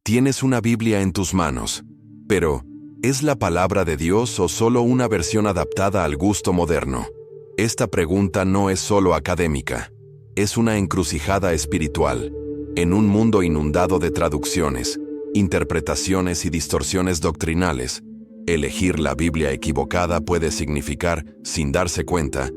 Tienes una Biblia en tus manos, pero ¿es la palabra de Dios o solo una versión adaptada al gusto moderno? Esta pregunta no es solo académica, es una encrucijada espiritual. En un mundo inundado de traducciones, interpretaciones y distorsiones doctrinales, elegir la Biblia equivocada puede significar, sin darse cuenta,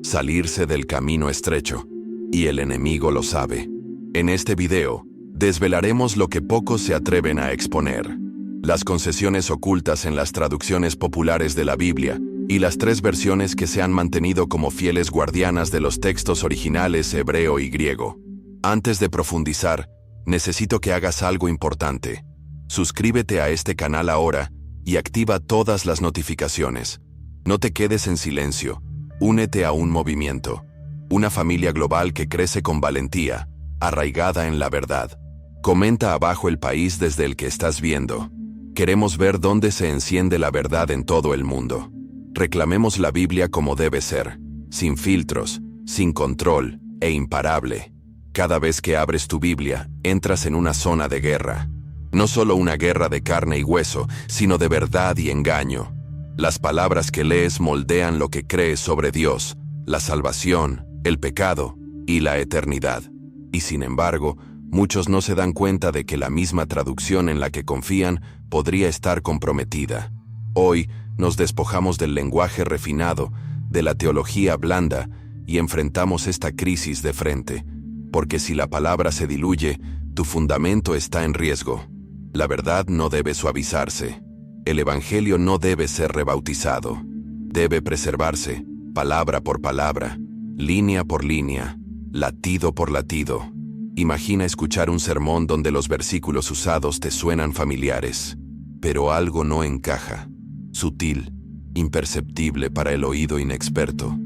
salirse del camino estrecho. Y el enemigo lo sabe. En este video, desvelaremos lo que pocos se atreven a exponer: las concesiones ocultas en las traducciones populares de la Biblia y las 3 versiones que se han mantenido como fieles guardianas de los textos originales hebreo y griego. Antes de profundizar, necesito que hagas algo importante. Suscríbete a este canal ahora y activa todas las notificaciones. No te quedes en silencio. Únete a un movimiento, una familia global que crece con valentía, arraigada en la verdad. Comenta abajo el país desde el que estás viendo. Queremos ver dónde se enciende la verdad en todo el mundo. Reclamemos la Biblia como debe ser, sin filtros, sin control e imparable. Cada vez que abres tu Biblia, entras en una zona de guerra. No solo una guerra de carne y hueso, sino de verdad y engaño. Las palabras que lees moldean lo que crees sobre Dios, la salvación, el pecado y la eternidad. Y sin embargo, muchos no se dan cuenta de que la misma traducción en la que confían podría estar comprometida. Hoy nos despojamos del lenguaje refinado, de la teología blanda, y enfrentamos esta crisis de frente. Porque si la palabra se diluye, tu fundamento está en riesgo. La verdad no debe suavizarse. El Evangelio no debe ser rebautizado. Debe preservarse, palabra por palabra, línea por línea, latido por latido. Imagina escuchar un sermón donde los versículos usados te suenan familiares, pero algo no encaja. Sutil, imperceptible para el oído inexperto.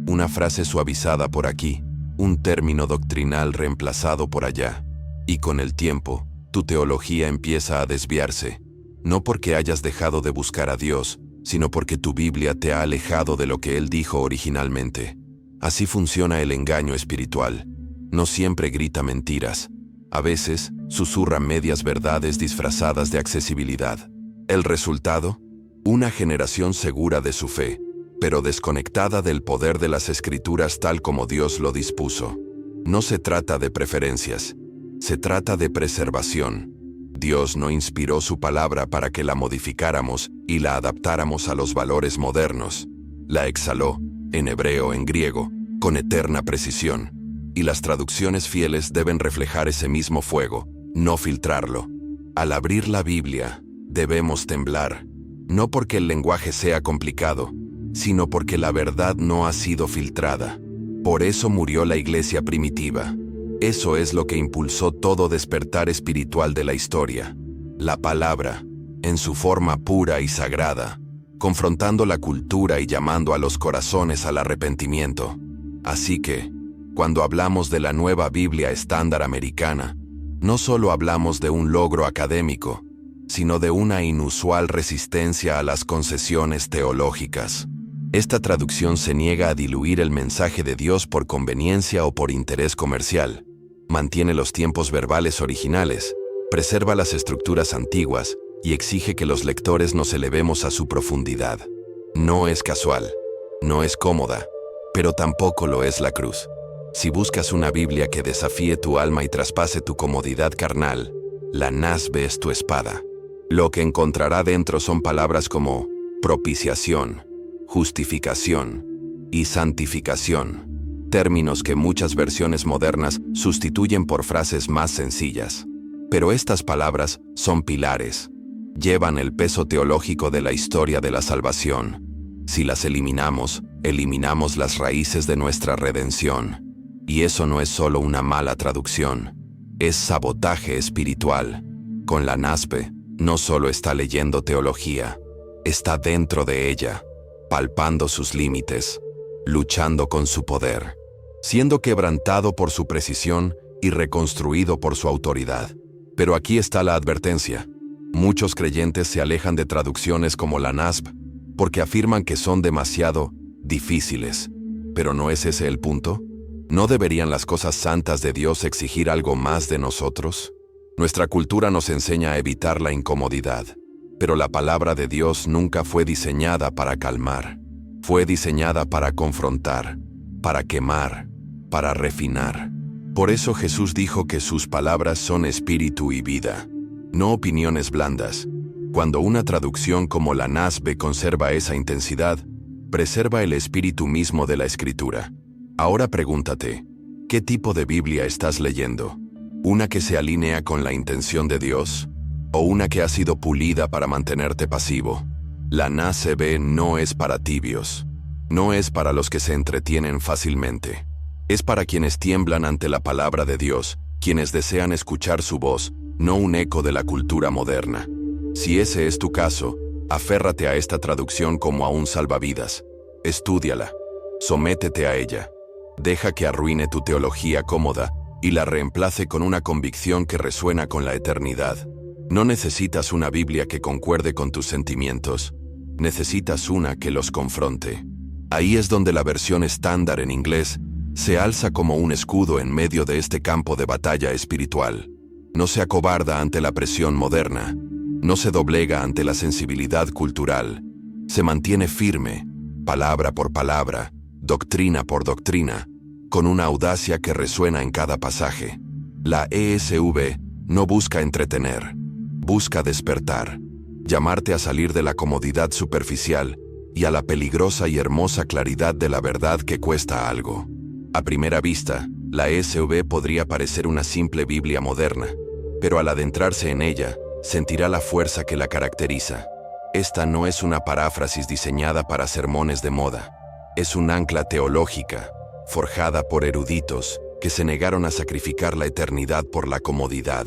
Una frase suavizada por aquí, un término doctrinal reemplazado por allá. Y con el tiempo, tu teología empieza a desviarse. No porque hayas dejado de buscar a Dios, sino porque tu Biblia te ha alejado de lo que Él dijo originalmente. Así funciona el engaño espiritual. No siempre grita mentiras. A veces, susurra medias verdades disfrazadas de accesibilidad. ¿El resultado? Una generación segura de su fe, pero desconectada del poder de las Escrituras tal como Dios lo dispuso. No se trata de preferencias, se trata de preservación. Dios no inspiró su palabra para que la modificáramos y la adaptáramos a los valores modernos. La exhaló, en hebreo, en griego, con eterna precisión. Y las traducciones fieles deben reflejar ese mismo fuego, no filtrarlo. Al abrir la Biblia, debemos temblar, no porque el lenguaje sea complicado, sino porque la verdad no ha sido filtrada. Por eso murió la iglesia primitiva. Eso es lo que impulsó todo despertar espiritual de la historia. La palabra, en su forma pura y sagrada, confrontando la cultura y llamando a los corazones al arrepentimiento. Así que, cuando hablamos de la nueva Biblia estándar americana, no solo hablamos de un logro académico, sino de una inusual resistencia a las concesiones teológicas. Esta traducción se niega a diluir el mensaje de Dios por conveniencia o por interés comercial. Mantiene los tiempos verbales originales, preserva las estructuras antiguas y exige que los lectores nos elevemos a su profundidad. No es casual, no es cómoda, pero tampoco lo es la cruz. Si buscas una Biblia que desafíe tu alma y traspase tu comodidad carnal, la NASB es tu espada. Lo que encontrará dentro son palabras como propiciación, justificación y santificación, términos que muchas versiones modernas sustituyen por frases más sencillas. Pero estas palabras son pilares, llevan el peso teológico de la historia de la salvación. Si las eliminamos, eliminamos las raíces de nuestra redención. Y eso no es solo una mala traducción, es sabotaje espiritual. Con la NASB, no solo está leyendo teología, está dentro de ella, palpando sus límites, luchando con su poder, siendo quebrantado por su precisión y reconstruido por su autoridad. Pero aquí está la advertencia. Muchos creyentes se alejan de traducciones como la NASB porque afirman que son demasiado difíciles. ¿Pero no es ese el punto? ¿No deberían las cosas santas de Dios exigir algo más de nosotros? Nuestra cultura nos enseña a evitar la incomodidad, pero la palabra de Dios nunca fue diseñada para calmar. Fue diseñada para confrontar, para quemar, para refinar. Por eso Jesús dijo que sus palabras son espíritu y vida, no opiniones blandas. Cuando una traducción como la NASB conserva esa intensidad, preserva el espíritu mismo de la Escritura. Ahora pregúntate, ¿qué tipo de Biblia estás leyendo? ¿Una que se alinea con la intención de Dios? ¿O una que ha sido pulida para mantenerte pasivo? La NASB no es para tibios. No es para los que se entretienen fácilmente. Es para quienes tiemblan ante la palabra de Dios, quienes desean escuchar su voz, no un eco de la cultura moderna. Si ese es tu caso, aférrate a esta traducción como a un salvavidas. Estúdiala. Sométete a ella. Deja que arruine tu teología cómoda y la reemplace con una convicción que resuena con la eternidad. No necesitas una Biblia que concuerde con tus sentimientos. Necesitas una que los confronte. Ahí es donde la versión estándar en inglés se alza como un escudo en medio de este campo de batalla espiritual. No se acobarda ante la presión moderna. No se doblega ante la sensibilidad cultural. Se mantiene firme, palabra por palabra, doctrina por doctrina, con una audacia que resuena en cada pasaje. La ESV no busca entretener, busca despertar, llamarte a salir de la comodidad superficial y a la peligrosa y hermosa claridad de la verdad que cuesta algo. A primera vista, la ESV podría parecer una simple Biblia moderna, pero al adentrarse en ella, sentirá la fuerza que la caracteriza. Esta no es una paráfrasis diseñada para sermones de moda. Es un ancla teológica, forjada por eruditos que se negaron a sacrificar la eternidad por la comodidad.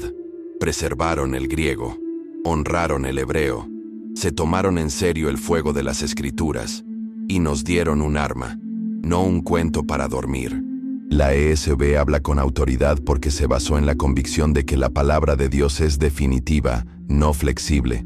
Preservaron el griego, honraron el hebreo, se tomaron en serio el fuego de las Escrituras y nos dieron un arma, no un cuento para dormir. La ESV habla con autoridad porque se basó en la convicción de que la palabra de Dios es definitiva, no flexible.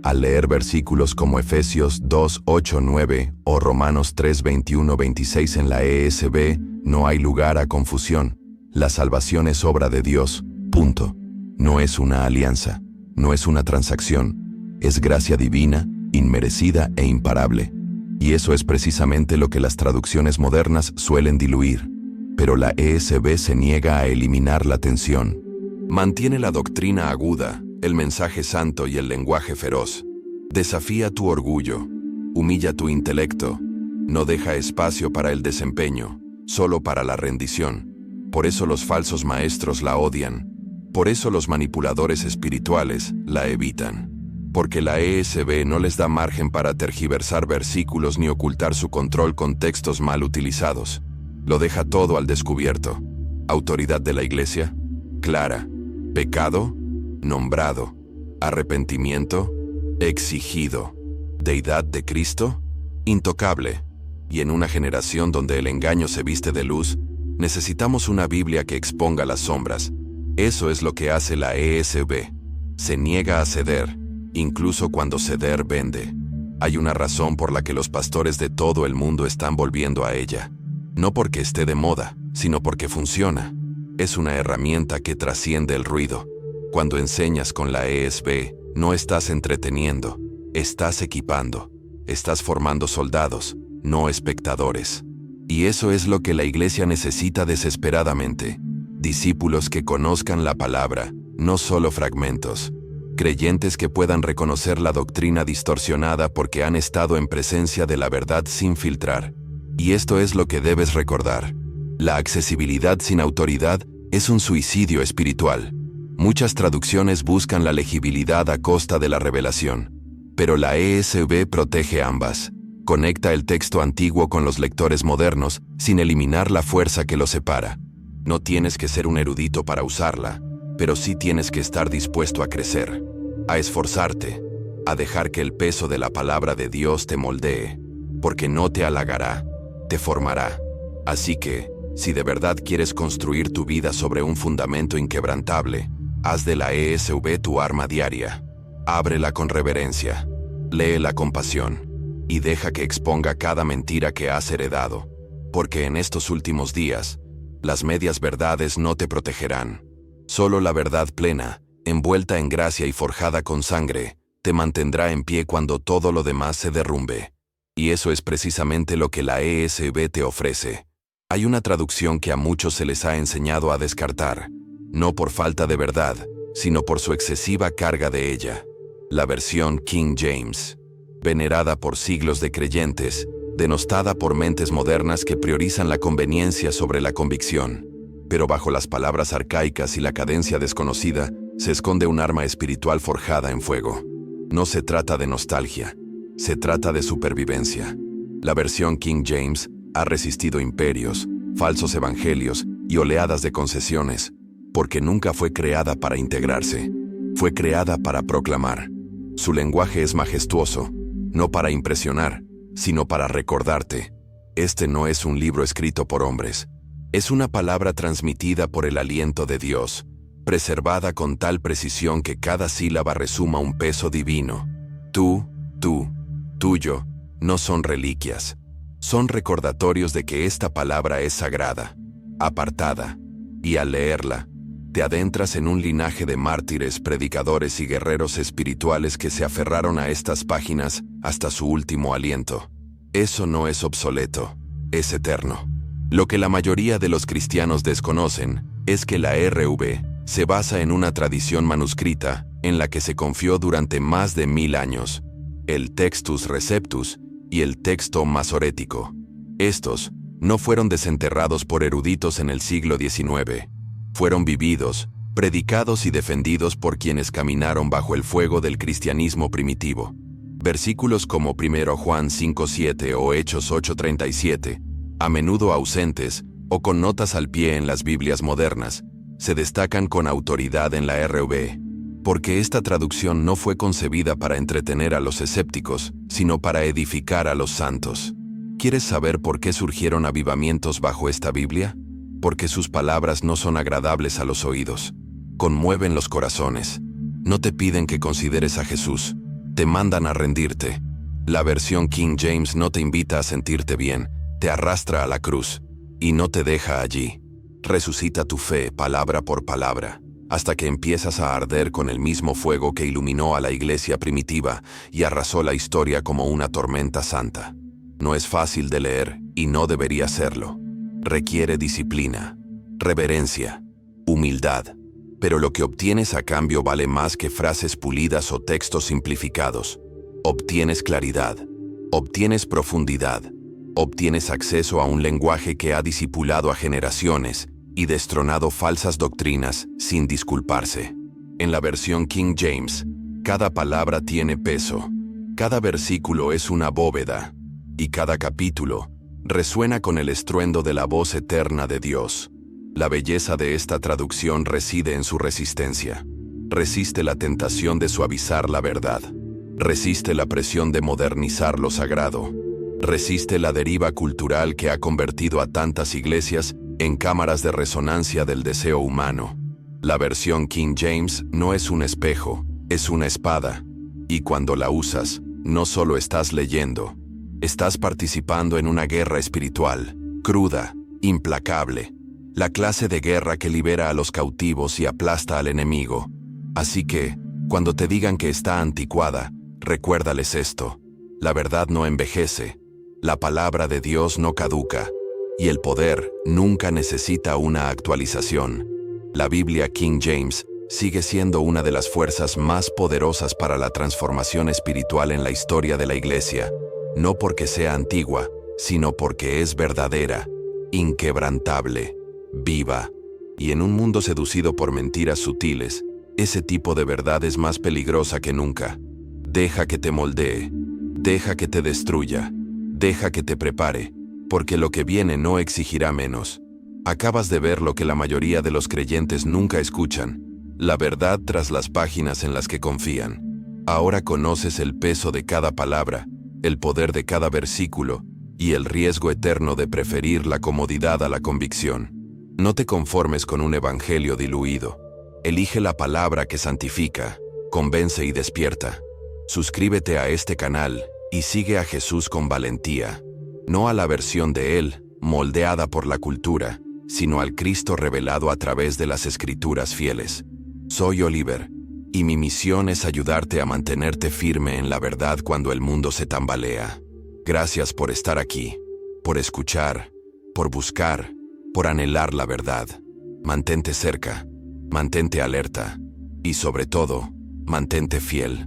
Al leer versículos como Efesios 2, 8, 9 o Romanos 3, 21, 26 en la ESV, no hay lugar a confusión. La salvación es obra de Dios, punto. No es una alianza, no es una transacción, es gracia divina, inmerecida e imparable. Y eso es precisamente lo que las traducciones modernas suelen diluir. Pero la ESV se niega a eliminar la tensión. Mantiene la doctrina aguda, el mensaje santo y el lenguaje feroz. Desafía tu orgullo, humilla tu intelecto, no deja espacio para el desempeño, solo para la rendición. Por eso los falsos maestros la odian. Por eso los manipuladores espirituales la evitan. Porque la ESV no les da margen para tergiversar versículos ni ocultar su control con textos mal utilizados. Lo deja todo al descubierto. Autoridad de la Iglesia, clara. Pecado, nombrado. Arrepentimiento, exigido. Deidad de Cristo, intocable. Y en una generación donde el engaño se viste de luz, necesitamos una Biblia que exponga las sombras. Eso es lo que hace la ESV. Se niega a ceder, incluso cuando ceder vende. Hay una razón por la que los pastores de todo el mundo están volviendo a ella. No porque esté de moda, sino porque funciona. Es una herramienta que trasciende el ruido. Cuando enseñas con la ESV, no estás entreteniendo, estás equipando, estás formando soldados, no espectadores. Y eso es lo que la Iglesia necesita desesperadamente. Discípulos que conozcan la palabra, no solo fragmentos. Creyentes que puedan reconocer la doctrina distorsionada porque han estado en presencia de la verdad sin filtrar. Y esto es lo que debes recordar. La accesibilidad sin autoridad es un suicidio espiritual. Muchas traducciones buscan la legibilidad a costa de la revelación, pero la ESV protege ambas. Conecta el texto antiguo con los lectores modernos sin eliminar la fuerza que los separa. No tienes que ser un erudito para usarla, pero sí tienes que estar dispuesto a crecer, a esforzarte, a dejar que el peso de la palabra de Dios te moldee, porque no te halagará, te formará. Así que, si de verdad quieres construir tu vida sobre un fundamento inquebrantable, haz de la ESV tu arma diaria. Ábrela con reverencia, léela con pasión, y deja que exponga cada mentira que has heredado, porque en estos últimos días, las medias verdades no te protegerán. Solo la verdad plena, envuelta en gracia y forjada con sangre, te mantendrá en pie cuando todo lo demás se derrumbe. Y eso es precisamente lo que la ESV te ofrece. Hay una traducción que a muchos se les ha enseñado a descartar, no por falta de verdad, sino por su excesiva carga de ella. La versión King James, venerada por siglos de creyentes, denostada por mentes modernas que priorizan la conveniencia sobre la convicción. Pero bajo las palabras arcaicas y la cadencia desconocida, se esconde un arma espiritual forjada en fuego. No se trata de nostalgia, se trata de supervivencia. La versión King James ha resistido imperios, falsos evangelios y oleadas de concesiones, porque nunca fue creada para integrarse, fue creada para proclamar. Su lenguaje es majestuoso, no para impresionar, sino para recordarte. Este no es un libro escrito por hombres. Es una palabra transmitida por el aliento de Dios, preservada con tal precisión que cada sílaba resuma un peso divino. Tú, tuyo, no son reliquias. Son recordatorios de que esta palabra es sagrada, apartada, y al leerla, te adentras en un linaje de mártires, predicadores y guerreros espirituales que se aferraron a estas páginas hasta su último aliento. Eso no es obsoleto, es eterno. Lo que la mayoría de los cristianos desconocen es que la RV se basa en una tradición manuscrita en la que se confió durante más de 1000 años, el Textus Receptus y el texto masorético. Estos no fueron desenterrados por eruditos en el siglo XIX. Fueron vividos, predicados y defendidos por quienes caminaron bajo el fuego del cristianismo primitivo. Versículos como 1 Juan 5:7 o Hechos 8:37, a menudo ausentes o con notas al pie en las Biblias modernas, se destacan con autoridad en la RV, porque esta traducción no fue concebida para entretener a los escépticos, sino para edificar a los santos. ¿Quieres saber por qué surgieron avivamientos bajo esta Biblia? Porque sus palabras no son agradables a los oídos. Conmueven los corazones. No te piden que consideres a Jesús. Te mandan a rendirte. La versión King James no te invita a sentirte bien, te arrastra a la cruz y no te deja allí. Resucita tu fe palabra por palabra, hasta que empiezas a arder con el mismo fuego que iluminó a la iglesia primitiva y arrasó la historia como una tormenta santa. No es fácil de leer y no debería serlo. Requiere disciplina, reverencia, humildad, pero lo que obtienes a cambio vale más que frases pulidas o textos simplificados. Obtienes claridad, obtienes profundidad, obtienes acceso a un lenguaje que ha discipulado a generaciones y destronado falsas doctrinas sin disculparse. En la versión King James, cada palabra tiene peso, cada versículo es una bóveda, y cada capítulo resuena con el estruendo de la voz eterna de Dios. La belleza de esta traducción reside en su resistencia. Resiste la tentación de suavizar la verdad. Resiste la presión de modernizar lo sagrado. Resiste la deriva cultural que ha convertido a tantas iglesias en cámaras de resonancia del deseo humano. La versión King James no es un espejo, es una espada. Y cuando la usas, no solo estás leyendo, estás participando en una guerra espiritual, cruda, implacable. La clase de guerra que libera a los cautivos y aplasta al enemigo. Así que, cuando te digan que está anticuada, recuérdales esto: la verdad no envejece, la palabra de Dios no caduca, y el poder nunca necesita una actualización. La Biblia King James sigue siendo una de las fuerzas más poderosas para la transformación espiritual en la historia de la Iglesia, no porque sea antigua, sino porque es verdadera, inquebrantable, viva. Y en un mundo seducido por mentiras sutiles, ese tipo de verdad es más peligrosa que nunca. Deja que te moldee, deja que te destruya, deja que te prepare, porque lo que viene no exigirá menos. Acabas de ver lo que la mayoría de los creyentes nunca escuchan, la verdad tras las páginas en las que confían. Ahora conoces el peso de cada palabra, el poder de cada versículo y el riesgo eterno de preferir la comodidad a la convicción. No te conformes con un evangelio diluido. Elige la palabra que santifica, convence y despierta. Suscríbete a este canal y sigue a Jesús con valentía, no a la versión de Él, moldeada por la cultura, sino al Cristo revelado a través de las Escrituras fieles. Soy Oliver, y mi misión es ayudarte a mantenerte firme en la verdad cuando el mundo se tambalea. Gracias por estar aquí, por escuchar, por buscar, por anhelar la verdad. Mantente cerca, mantente alerta y sobre todo, mantente fiel.